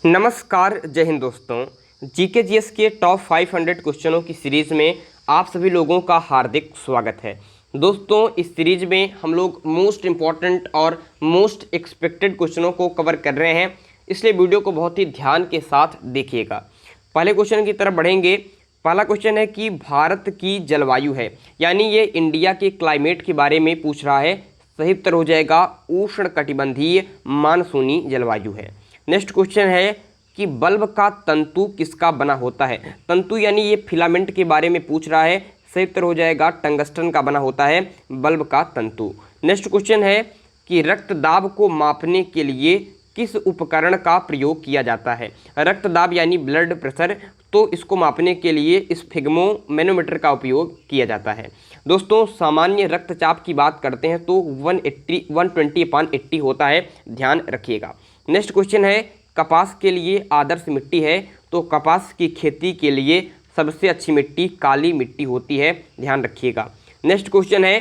नमस्कार, जय हिंद दोस्तों। जीके जीएस के टॉप 500 क्वेश्चनों की सीरीज़ में आप सभी लोगों का हार्दिक स्वागत है। दोस्तों, इस सीरीज में हम लोग मोस्ट इम्पॉर्टेंट और मोस्ट एक्सपेक्टेड क्वेश्चनों को कवर कर रहे हैं, इसलिए वीडियो को बहुत ही ध्यान के साथ देखिएगा। पहले क्वेश्चन की तरफ बढ़ेंगे। पहला क्वेश्चन है कि भारत की जलवायु है, यानी ये इंडिया के क्लाइमेट के बारे में पूछ रहा है। सही उत्तर हो जाएगा उष्णकटिबंधीय मानसूनी जलवायु है। नेक्स्ट क्वेश्चन है कि बल्ब का तंतु किसका बना होता है। तंतु यानी ये फिलामेंट के बारे में पूछ रहा है। सही उत्तर हो जाएगा टंगस्टन का बना होता है बल्ब का तंतु। नेक्स्ट क्वेश्चन है कि रक्तदाब को मापने के लिए किस उपकरण का प्रयोग किया जाता है। रक्तदाब यानी ब्लड प्रेशर, तो इसको मापने के लिए स्फिग्मोमेनोमीटर का उपयोग किया जाता है। दोस्तों, सामान्य रक्तचाप की बात करते हैं तो 120/80 होता है, ध्यान रखिएगा। नेक्स्ट क्वेश्चन है कपास के लिए आदर्श मिट्टी है, तो कपास की खेती के लिए सबसे अच्छी मिट्टी काली मिट्टी होती है, ध्यान रखिएगा। नेक्स्ट क्वेश्चन है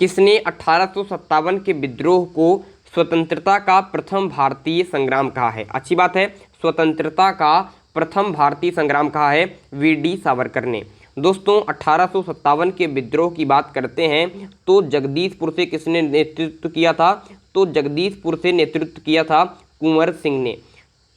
किसने 1857 के विद्रोह को स्वतंत्रता का प्रथम भारतीय संग्राम कहा है। अच्छी बात है, स्वतंत्रता का प्रथम भारतीय संग्राम कहा है वीडी सावरकर ने। दोस्तों, 1857 के विद्रोह की बात करते हैं तो जगदीशपुर से किसने नेतृत्व किया था, तो जगदीशपुर से नेतृत्व किया था कुंवर सिंह ने।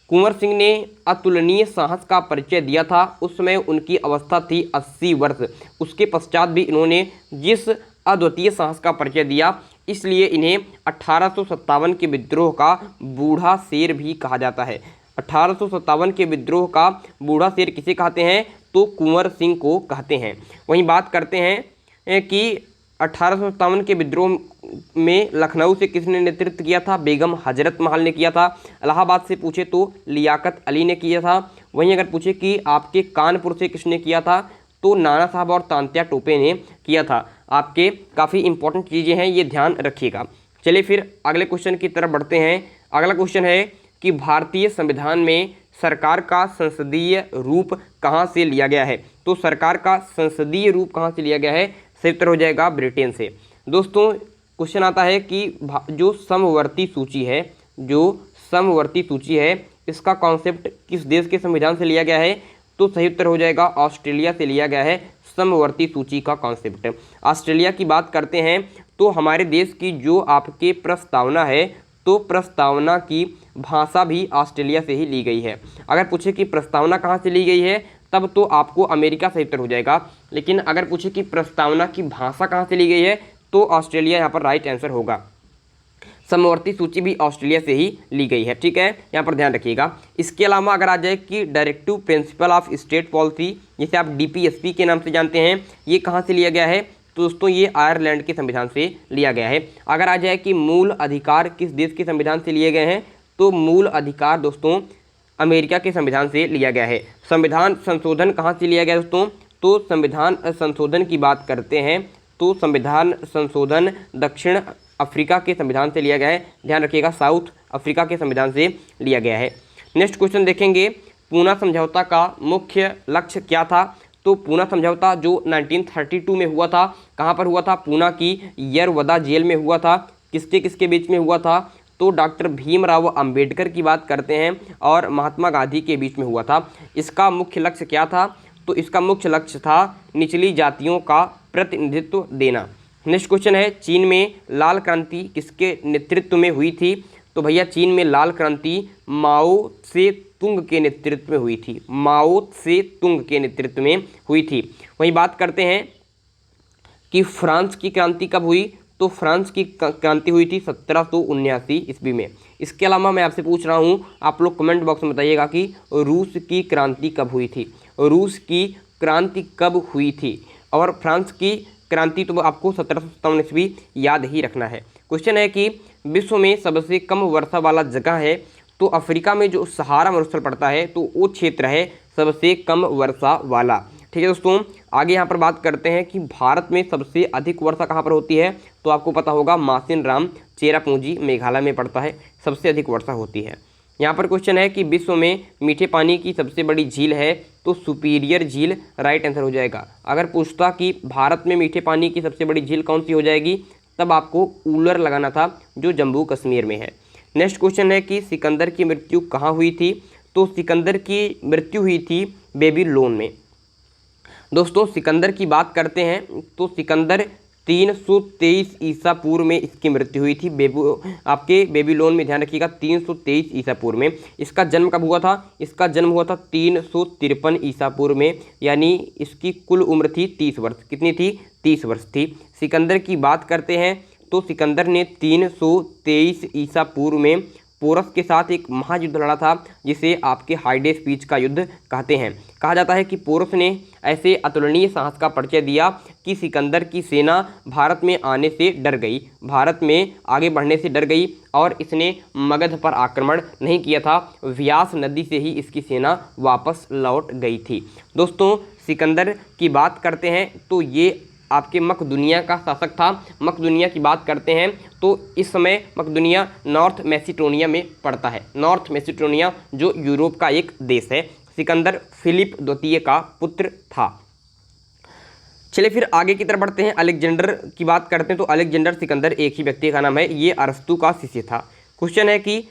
कुंवर सिंह ने अतुलनीय साहस का परिचय दिया था। उस समय उनकी अवस्था थी 80 वर्ष। उसके पश्चात भी इन्होंने जिस अद्वितीय साहस का परिचय दिया, इसलिए इन्हें 1857 के विद्रोह का बूढ़ा शेर भी कहा जाता है। 1857 के विद्रोह का बूढ़ा शेर किसे कहते हैं, तो कुंवर सिंह को कहते हैं। वहीं बात करते हैं कि 1857 के विद्रोह में लखनऊ से किसने नेतृत्व किया था, बेगम हजरत महल ने किया था। इलाहाबाद से पूछे तो लियाकत अली ने किया था। वहीं अगर पूछे कि आपके कानपुर से किसने किया था, तो नाना साहब और तांत्या टोपे ने किया था। आपके काफ़ी इंपॉर्टेंट चीज़ें हैं, ये ध्यान रखिएगा। चलिए फिर अगले क्वेश्चन की तरफ बढ़ते हैं। अगला क्वेश्चन है कि भारतीय संविधान में सरकार का संसदीय रूप कहाँ से लिया गया है, तो सरकार का संसदीय रूप कहाँ से लिया गया है। सही उत्तर हो जाएगा ब्रिटेन से। दोस्तों, क्वेश्चन आता है कि जो समवर्ती सूची है इसका कॉन्सेप्ट किस देश के संविधान से लिया गया है, तो सही उत्तर हो जाएगा ऑस्ट्रेलिया से लिया गया है समवर्ती सूची का कॉन्सेप्ट। ऑस्ट्रेलिया की बात करते हैं तो हमारे देश की जो आपके प्रस्तावना है, तो प्रस्तावना की भाषा भी ऑस्ट्रेलिया से ही ली गई है। अगर पूछे कि प्रस्तावना कहाँ से ली गई है, तब तो आपको अमेरिका सही उत्तर हो जाएगा। लेकिन अगर पूछे कि प्रस्तावना की भाषा कहाँ से ली गई है, तो ऑस्ट्रेलिया यहाँ पर राइट आंसर होगा। समवर्ती सूची भी ऑस्ट्रेलिया से ही ली गई है, ठीक है, यहाँ पर ध्यान रखिएगा। इसके अलावा अगर आ जाए कि directive principle of state policy, जिसे आप डीपीएसपी के नाम से जानते हैं, ये कहाँ से लिया गया है, तो दोस्तों ये आयरलैंड के संविधान से लिया गया है। अगर आ जाए कि मूल अधिकार किस देश के संविधान से लिए गए हैं, तो मूल अधिकार दोस्तों अमेरिका के संविधान से लिया गया है। संविधान संशोधन कहाँ से लिया गया दोस्तों, तो संविधान संशोधन की बात करते हैं तो संविधान संशोधन दक्षिण अफ्रीका के संविधान से लिया गया है, ध्यान रखिएगा, साउथ अफ्रीका के संविधान से लिया गया है। नेक्स्ट क्वेश्चन देखेंगे, पूना समझौता का मुख्य लक्ष्य क्या था, तो पूना समझौता जो 1932 में हुआ था, कहाँ पर हुआ था, पूना की यरवदा जेल में हुआ था। किसके किसके बीच में हुआ था, तो डॉक्टर भीमराव अंबेडकर की बात करते हैं और महात्मा गांधी के बीच में हुआ था। इसका मुख्य लक्ष्य क्या था, तो इसका मुख्य लक्ष्य था निचली जातियों का प्रतिनिधित्व देना। नेक्स्ट क्वेश्चन है चीन में लाल क्रांति किसके नेतृत्व में हुई थी, तो भैया चीन में लाल क्रांति माओ से तुंग के नेतृत्व में हुई थी। माओ से तुंग के नेतृत्व में हुई थी। वहीं बात करते हैं कि फ्रांस की क्रांति कब हुई, तो फ्रांस की क्रांति हुई थी 1779 ईस्वी में। इसके अलावा मैं आपसे पूछ रहा हूँ, आप लोग कमेंट बॉक्स में बताइएगा कि रूस की क्रांति कब हुई थी। रूस की क्रांति कब हुई थी, और फ्रांस की क्रांति तो आपको 1757 ईस्वी याद ही रखना है। क्वेश्चन है कि विश्व में सबसे कम वर्षा वाला जगह है, तो अफ्रीका में जो सहारा मरुस्थल पड़ता है, तो वो क्षेत्र है सबसे कम वर्षा वाला, ठीक है दोस्तों। आगे यहाँ पर बात करते हैं कि भारत में सबसे अधिक वर्षा कहाँ पर होती है, तो आपको पता होगा मासिन राम चेरापूंजी मेघालय में पड़ता है, सबसे अधिक वर्षा होती है। यहाँ पर क्वेश्चन है कि विश्व में मीठे पानी की सबसे बड़ी झील है, तो सुपीरियर झील राइट आंसर हो जाएगा। अगर पूछता कि भारत में मीठे पानी की सबसे बड़ी झील कौन सी हो जाएगी, तब आपको ऊलर लगाना था जो जम्मू कश्मीर में है। नेक्स्ट क्वेश्चन है कि सिकंदर की मृत्यु कहाँ हुई थी? तो सिकंदर की मृत्यु हुई थी बेबीलोन में। दोस्तों सिकंदर की बात करते हैं तो सिकंदर 323 ईसा पूर्व में इसकी मृत्यु हुई थी आपके बेबीलोन में, ध्यान रखिएगा 323 ईसा पूर्व में। इसका जन्म कब हुआ था? इसका जन्म हुआ था 353 ईसा पूर्व में, यानी इसकी कुल उम्र थी 30 वर्ष। कितनी थी? 30 वर्ष थी। सिकंदर की बात करते हैं तो सिकंदर ने 323 ईसा पूर्व में पोरस के साथ एक महायुद्ध लड़ा था, जिसे आपके हाइडे स्पीच का युद्ध कहते हैं। कहा जाता है कि पोरस ने ऐसे अतुलनीय साहस का परिचय दिया कि सिकंदर की सेना भारत में आने से डर गई, भारत में आगे बढ़ने से डर गई और इसने मगध पर आक्रमण नहीं किया था। व्यास नदी से ही इसकी सेना वापस लौट गई थी। दोस्तों सिकंदर की बात करते हैं तो ये आपके मकदुनिया का शासक था। मकदुनिया की बात करते हैं तो इस समय मकदुनिया नॉर्थ मैसिडोनिया में पड़ता है। नॉर्थ मैसिडोनिया जो यूरोप का एक देश है। सिकंदर फिलिप द्वितीय का पुत्र था। चलिए फिर आगे की तरफ बढ़ते हैं। अलेक्जेंडर की बात करते हैं तो अलेक्जेंडर सिकंदर एक ही व्यक्ति का नाम है, ये अरस्तु का शिष्य था। क्वेश्चन है कि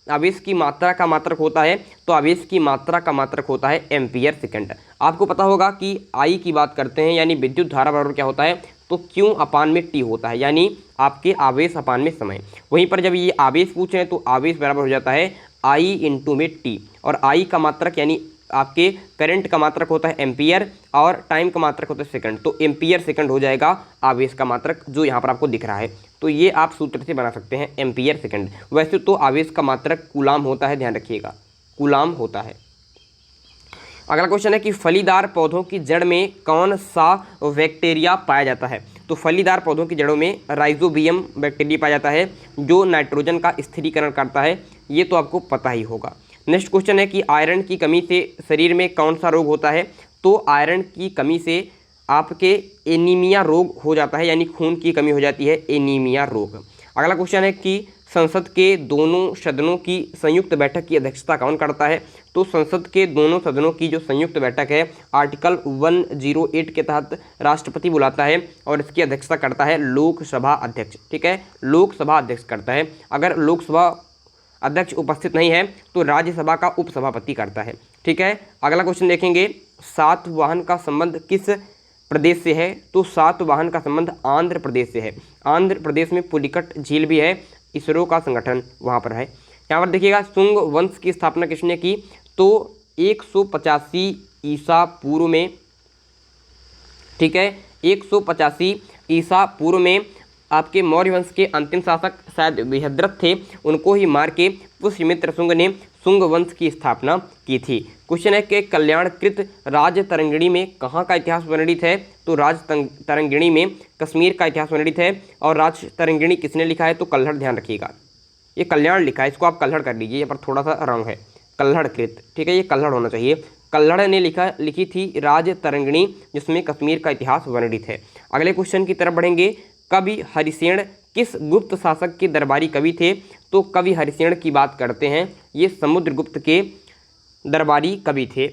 आवेश की मात्रा का मात्रक होता है, तो आवेश की मात्रा का मात्रक होता है एम्पियर सेकंड। आपको पता होगा कि आई की बात करते हैं यानी विद्युत धारा बराबर क्या होता है, तो क्यू अपान में टी होता है, यानी आपके आवेश अपान में समय। वहीं पर जब ये आवेश पूछ रहे हैं तो आवेश बराबर हो जाता है आई इंटू में टी, और आई का मात्रक यानी आपके करंट का मात्रक होता है एम्पियर और टाइम का मात्रक होता है सेकंड, तो एम्पियर सेकंड हो जाएगा आवेश का मात्रक जो यहाँ पर आपको दिख रहा है। तो ये आप सूत्र से बना सकते हैं एम्पियर सेकंड। वैसे तो आवेश का मात्रक कूलाम होता है, ध्यान रखिएगा कूलाम होता है। अगला क्वेश्चन है कि फलीदार पौधों की जड़ में कौन सा बैक्टीरिया पाया जाता है? तो फलीदार पौधों की जड़ों में राइजोबियम बैक्टीरिया पाया जाता है जो नाइट्रोजन का स्थिरीकरण करता है, ये तो आपको पता ही होगा। नेक्स्ट क्वेश्चन है कि आयरन की कमी से शरीर में कौन सा रोग होता है? तो आयरन की कमी से आपके एनीमिया रोग हो जाता है, यानी खून की कमी हो जाती है, एनीमिया रोग। अगला क्वेश्चन है कि संसद के दोनों सदनों की संयुक्त बैठक की अध्यक्षता कौन करता है? तो संसद के दोनों सदनों की जो संयुक्त बैठक है आर्टिकल 108 के तहत राष्ट्रपति बुलाता है और इसकी अध्यक्षता करता है लोकसभा अध्यक्ष। ठीक है, लोकसभा अध्यक्ष करता है। अगर लोकसभा अध्यक्ष उपस्थित नहीं है तो राज्यसभा का उपसभापति करता है। ठीक है, अगला क्वेश्चन देखेंगे, सातवाहन का संबंध किस प्रदेश से है? तो सातवाहन का संबंध आंध्र प्रदेश से है। आंध्र प्रदेश में पुलिकट झील भी है, इसरो का संगठन वहाँ पर है। यहाँ पर देखिएगा शुंग वंश की स्थापना किसने की? तो 185 ईसा पूर्व में। ठीक है, 185 ईसा पूर्व में आपके मौर्य वंश के अंतिम शासक शायद बृहद्रथ थे, उनको ही मार के पुष्यमित्र शुंग ने शुंग वंश की स्थापना की थी। क्वेश्चन है कि कल्याणकृत राज तरंगिणी में कहाँ का इतिहास वर्णित है? तो राज तरंगिणी में कश्मीर का इतिहास वर्णित है। और राज तरंगिणी किसने लिखा है? तो कल्हड़, ध्यान रखिएगा ये कल्याण लिखा है, इसको आप कल्हड़ कर लीजिए, यहाँ पर थोड़ा सा रंग है, कल्हड़कृत। ठीक है, ये कल्हड़ होना चाहिए। कल्हड़ ने लिखी थी राज तरंगिणी, जिसमें कश्मीर का इतिहास वर्णित है। अगले क्वेश्चन की तरफ बढ़ेंगे, कवि हरिसेन किस गुप्त शासक के दरबारी कवि थे? तो कवि हरिसेन की बात करते हैं, ये समुद्रगुप्त के दरबारी कवि थे।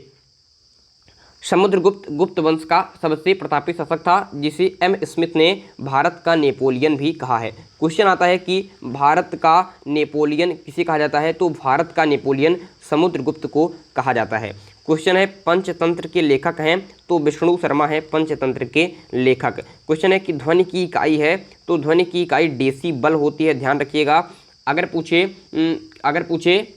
समुद्रगुप्त गुप्त वंश का सबसे प्रतापी शासक था, जिसे एम स्मिथ ने भारत का नेपोलियन भी कहा है। क्वेश्चन आता है कि भारत का नेपोलियन किसे कहा जाता है? तो भारत का नेपोलियन समुद्रगुप्त को कहा जाता है। क्वेश्चन है पंचतंत्र के लेखक हैं? तो विष्णु शर्मा है पंचतंत्र के लेखक। क्वेश्चन है कि ध्वनि की इकाई है? तो ध्वनि की इकाई डेसीबल होती है, ध्यान रखिएगा। अगर पूछे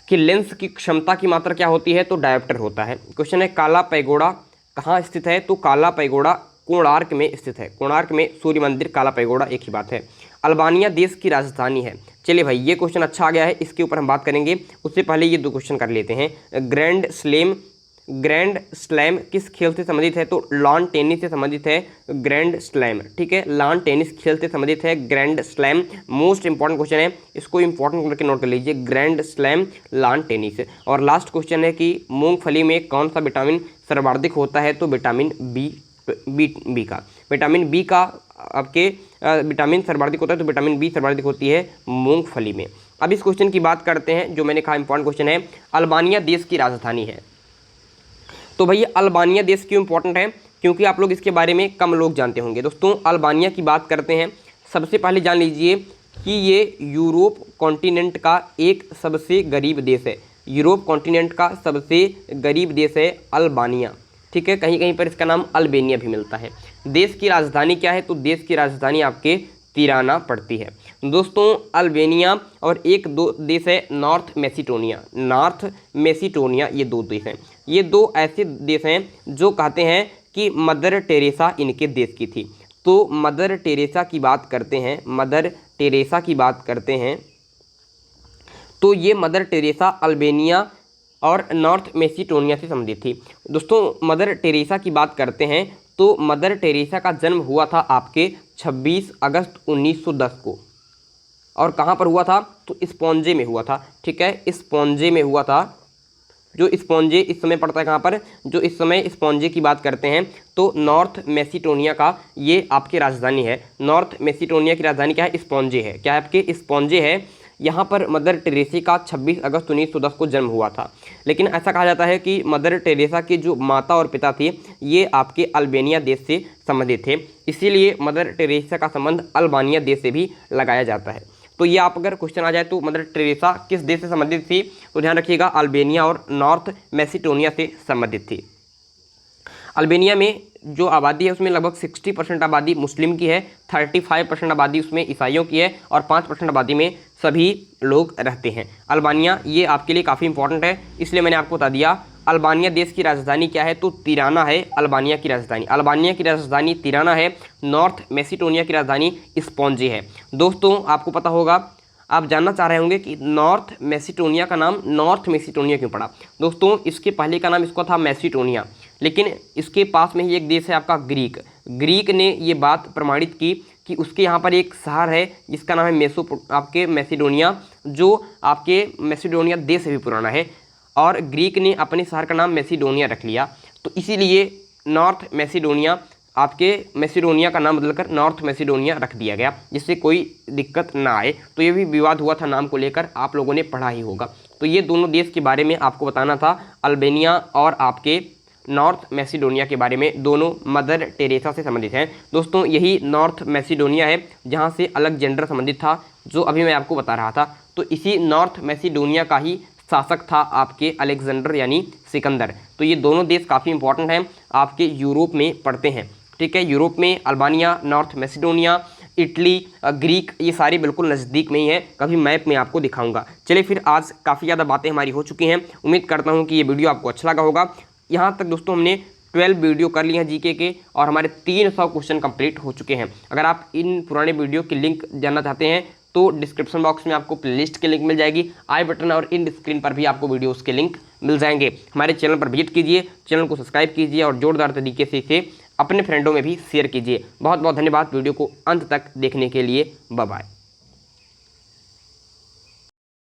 कि लेंस की क्षमता की मात्रा क्या होती है? तो डायोप्टर होता है। क्वेश्चन है काला पैगोडा कहाँ स्थित है? तो काला पैगोडा कोणार्क में स्थित है। कोणार्क में सूर्य मंदिर, काला पैगोडा एक ही बात है। अल्बानिया देश की राजधानी है। चलिए भाई, ये क्वेश्चन अच्छा आ गया है, इसके ऊपर हम बात करेंगे। उससे पहले ये दो क्वेश्चन कर लेते हैं। ग्रैंड स्लैम किस खेल से संबंधित है? तो लॉन टेनिस से संबंधित है ग्रैंड स्लैम। ठीक है, लॉन टेनिस खेल से संबंधित है grand slam. Most important question है, इसको इंपॉर्टेंट करके नोट कर लीजिए, ग्रैंड स्लैम लॉन टेनिस। और लास्ट क्वेश्चन है कि मूंगफली में कौन सा विटामिन सर्वाधिक होता है? तो विटामिन बी का। विटामिन बी का आपके विटामिन सर्वाधिक होता है, तो विटामिन बी सर्वाधिक होती है मूंगफली में। अब इस क्वेश्चन की बात करते हैं, जो मैंने कहा इंपॉर्टेंट क्वेश्चन है। अल्बानिया देश की राजधानी है। तो भैया अल्बानिया देश क्यों इंपॉर्टेंट है? क्योंकि आप लोग इसके बारे में कम लोग जानते होंगे। दोस्तों अल्बानिया की बात करते हैं, सबसे पहले जान लीजिए कि ये यूरोप कॉन्टिनेंट का एक सबसे गरीब देश है। यूरोप कॉन्टिनेंट का सबसे गरीब देश है अल्बानिया, ठीक है। कहीं कहीं पर इसका नाम अल्बानिया भी मिलता है। देश की राजधानी क्या है? तो देश की राजधानी आपके तिराना पड़ती है। दोस्तों अल्बानिया और एक दो देश है नॉर्थ मैसिडोनिया। नॉर्थ मैसिडोनिया ये दो देश हैं। ये दो ऐसे देश हैं जो कहते हैं कि मदर टेरेसा इनके देश की थी। तो मदर टेरेसा की बात करते हैं, मदर टेरेसा की बात करते हैं तो ये मदर टेरेसा अल्बानिया और नॉर्थ मैसिडोनिया से संबंधित थी। दोस्तों मदर टेरेसा की बात करते हैं तो मदर टेरेसा का जन्म हुआ था आपके 26 अगस्त 1910 को। और कहाँ पर हुआ था? तो स्पोंजे में हुआ था, ठीक है। स्पोंजे में हुआ था। जो स्पोंजे इस समय पड़ता है कहाँ पर? जो इस समय स्पोंजे की बात करते हैं तो नॉर्थ मैसिडोनिया का ये आपकी राजधानी है। नॉर्थ मैसिडोनिया की राजधानी क्या है? स्पोंजे है। क्या है आपके? स्पोंजे है। यहाँ पर मदर टेरेसा का 26 अगस्त 1910 को जन्म हुआ था। लेकिन ऐसा कहा जाता है कि मदर टेरेसा के जो माता और पिता थे ये आपके अल्बानिया देश से संबंधित थे, इसीलिए मदर टेरेसा का संबंध अल्बानिया देश से भी लगाया जाता है। तो ये आप अगर क्वेश्चन आ जाए तो मदर टेरेसा किस देश से संबंधित थी? तो ध्यान रखिएगा अल्बानिया और नॉर्थ मैसिडोनिया से संबंधित थी। अल्बानिया में जो आबादी है उसमें लगभग 60% आबादी मुस्लिम की है, 35% आबादी उसमें ईसाइयों की है और 5% आबादी में सभी लोग रहते हैं। अल्बानिया ये आपके लिए काफ़ी इंपॉर्टेंट है, इसलिए मैंने आपको बता दिया। अल्बानिया देश की राजधानी क्या है? तो तिराना है अल्बानिया की राजधानी। अल्बानिया की राजधानी तिराना है। नॉर्थ मैसिडोनिया की राजधानी स्पोंजे है। दोस्तों आपको पता होगा, आप जानना चाह रहे होंगे कि नॉर्थ मैसिडोनिया का नाम नॉर्थ मैसिडोनिया क्यों पड़ा। दोस्तों इसके पहले का नाम इसका था मैसिडोनिया, लेकिन इसके पास में ही एक देश है आपका ग्रीक। ग्रीक ने ये बात प्रमाणित की कि उसके यहाँ पर एक शहर है जिसका नाम है आपके मैसिडोनिया, जो आपके मैसिडोनिया देश से भी पुराना है, और ग्रीक ने अपने शहर का नाम मैसिडोनिया रख लिया। तो इसीलिए नॉर्थ मैसिडोनिया आपके मैसिडोनिया का नाम बदलकर नॉर्थ मैसिडोनिया रख दिया गया, जिससे कोई दिक्कत ना आए। तो ये भी विवाद हुआ था नाम को लेकर, आप लोगों ने पढ़ा ही होगा। तो ये दोनों देश के बारे में आपको बताना था, अल्बानिया और आपके नॉर्थ मैसिडोनिया के बारे में। दोनों मदर टेरेसा से संबंधित हैं। दोस्तों यही नॉर्थ मैसिडोनिया है जहाँ से अलेक्जेंडर संबंधित था, जो अभी मैं आपको बता रहा था। तो इसी नॉर्थ मैसिडोनिया का ही शासक था आपके अलेक्जेंडर यानी सिकंदर। तो ये दोनों देश काफ़ी इंपॉर्टेंट हैं, आपके यूरोप में पड़ते हैं, ठीक है। यूरोप में Albania, north Macedonia, Italy, Greek, ये सारे बिल्कुल नज़दीक में ही हैं। कभी मैप में आपको दिखाऊंगा। चलिए फिर आज काफ़ी ज़्यादा बातें हमारी हो चुकी हैं। उम्मीद करता हूँ कि ये वीडियो आपको अच्छा लगा होगा। यहाँ तक दोस्तों हमने 12 वीडियो कर लिए हैं जीके के, और हमारे 300 क्वेश्चन कंप्लीट हो चुके हैं। अगर आप इन पुराने वीडियो की लिंक जानना चाहते हैं तो डिस्क्रिप्शन बॉक्स में आपको प्लेलिस्ट की लिंक मिल जाएगी। आई बटन और इन स्क्रीन पर भी आपको वीडियोस के लिंक मिल जाएंगे। हमारे चैनल पर विजिट कीजिए, चैनल को सब्सक्राइब कीजिए और जोरदार तरीके से इसे अपने फ्रेंडों में भी शेयर कीजिए। बहुत बहुत धन्यवाद वीडियो को अंत तक देखने के लिए। Bye bye.